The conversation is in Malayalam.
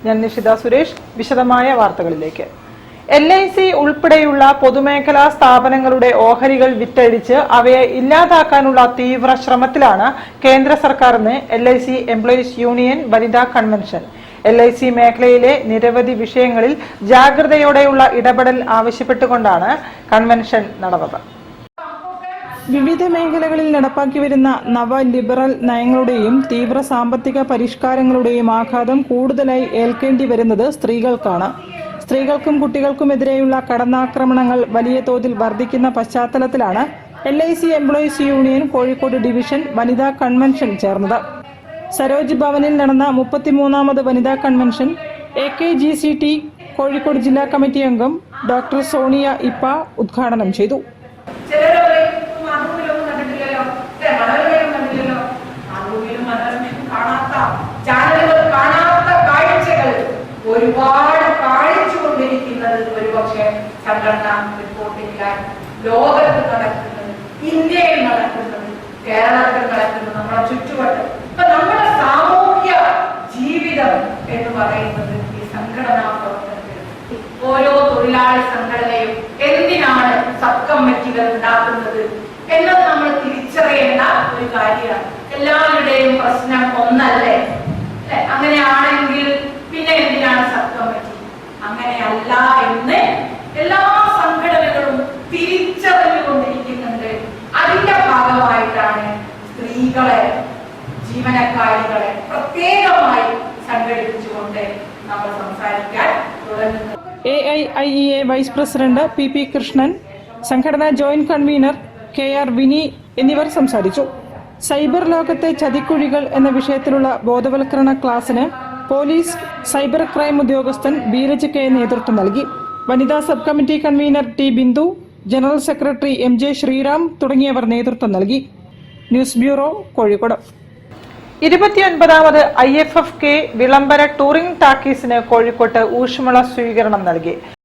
ഞാൻ നിഷിത സുരേഷ്. വിശദമായ വാർത്തകളിലേക്ക്. LIC ഉൾപ്പെടെയുള്ള പൊതുമേഖലാ സ്ഥാപനങ്ങളുടെ ഓഹരികൾ വിറ്റഴിച്ച് അവയെ ഇല്ലാതാക്കാനുള്ള തീവ്ര ശ്രമത്തിലാണ് കേന്ദ്ര സർക്കാരെന്ന് LIC എംപ്ലോയീസ് യൂണിയൻ വനിതാ കൺവെൻഷൻ. LIC മേഖലയിലെ നിരവധി വിഷയങ്ങളിൽ ജാഗ്രതയോടെയുള്ള ഇടപെടൽ ആവശ്യപ്പെട്ടുകൊണ്ടാണ് കൺവെൻഷൻ നടന്നത്. വിവിധ മേഖലകളിൽ നടപ്പാക്കി വരുന്ന നവ ലിബറൽ നയങ്ങളുടെയും തീവ്ര സാമ്പത്തിക പരിഷ്കാരങ്ങളുടെയും ആഘാതം കൂടുതലായി ഏൽക്കേണ്ടി വരുന്നത് സ്ത്രീകൾക്കാണ്. സ്ത്രീകൾക്കും കുട്ടികൾക്കുമെതിരെയുള്ള കടന്നാക്രമണങ്ങൾ വലിയ തോതിൽ വർദ്ധിക്കുന്ന പശ്ചാത്തലത്തിലാണ് LIC employees union Kozhikode division വനിതാ കൺവെൻഷൻ ചേർന്നത്. സരോജ് ഭവനിൽ നടന്ന 33ാമത് വനിതാ കൺവെൻഷൻ AKGCT കോഴിക്കോട് ജില്ലാ കമ്മിറ്റി അംഗം ഡോക്ടർ സോണിയ ഇപ്പ ഉദ്ഘാടനം ചെയ്തു. ഒരുപാട് കാണിച്ചുകൊണ്ടിരിക്കുന്നത് ഒരുപക്ഷെ സംഘടനാ റിപ്പോർട്ടിംഗിലാണ് ലോകത്ത് നടക്കുന്നത്, ഇന്ത്യയിൽ നടക്കുന്നത്, കേരളത്തിൽ നടക്കുന്നത്, നമ്മുടെ ചുറ്റുവട്ടം. ഇപ്പൊ നമ്മുടെ സാമൂഹ്യ ജീവിതം എന്ന് പറയുന്നത് ഈ സംഘടനാ പ്രവർത്തനത്തിൽ ഓരോ തൊഴിലാളി സംഘടനയും എന്തിനാണ് സബ് കമ്മിറ്റികൾ ഉണ്ടാക്കുന്നത് എന്നത് നമ്മൾ തിരിച്ചറിയേണ്ട ഒരു കാര്യമാണ്. എല്ലാവരുടെയും പ്രശ്നം ഒന്നല്ലേ? അങ്ങനെയാണെങ്കിൽ പിന്നെ എന്തിനാണ് സബ് കമ്മിറ്റി? അങ്ങനെയല്ല എന്ന് എല്ലാ സംഘടനകളും തിരിച്ചറിഞ്ഞുകൊണ്ടിരിക്കുന്നുണ്ട്. അതിന്റെ ഭാഗമായിട്ടാണ് സ്ത്രീകളെ, ജീവനക്കാരികളെ പ്രത്യേകമായി സംഘടിപ്പിച്ചുകൊണ്ട് നമ്മൾ സംസാരിക്കാൻ തുടങ്ങുന്നത്. AIIEA vice president PP Krishnan, സംഘടനാ ജോയിന്റ് കൺവീനർ KR വിനി എന്നിവർ സംസാരിച്ചു. സൈബർ ലോകത്തെ ചതിക്കുഴികൾ എന്ന വിഷയത്തിലുള്ള ബോധവൽക്കരണ ക്ലാസിന് പോലീസ് സൈബർ ക്രൈം ഉദ്യോഗസ്ഥൻ ബീരജ് K നേതൃത്വം നൽകി. വനിതാ sub committee convenor T Bindu, general secretary MJ Sreeram തുടങ്ങിയവർ നേതൃത്വം നൽകി. News bureau, Kozhikode. 29ാമത് IFFK വിളംബര ടൂറിംഗ് ടാക്കീസിന് കോഴിക്കോട്ട് ഊഷ്മള സ്വീകരണം നൽകി.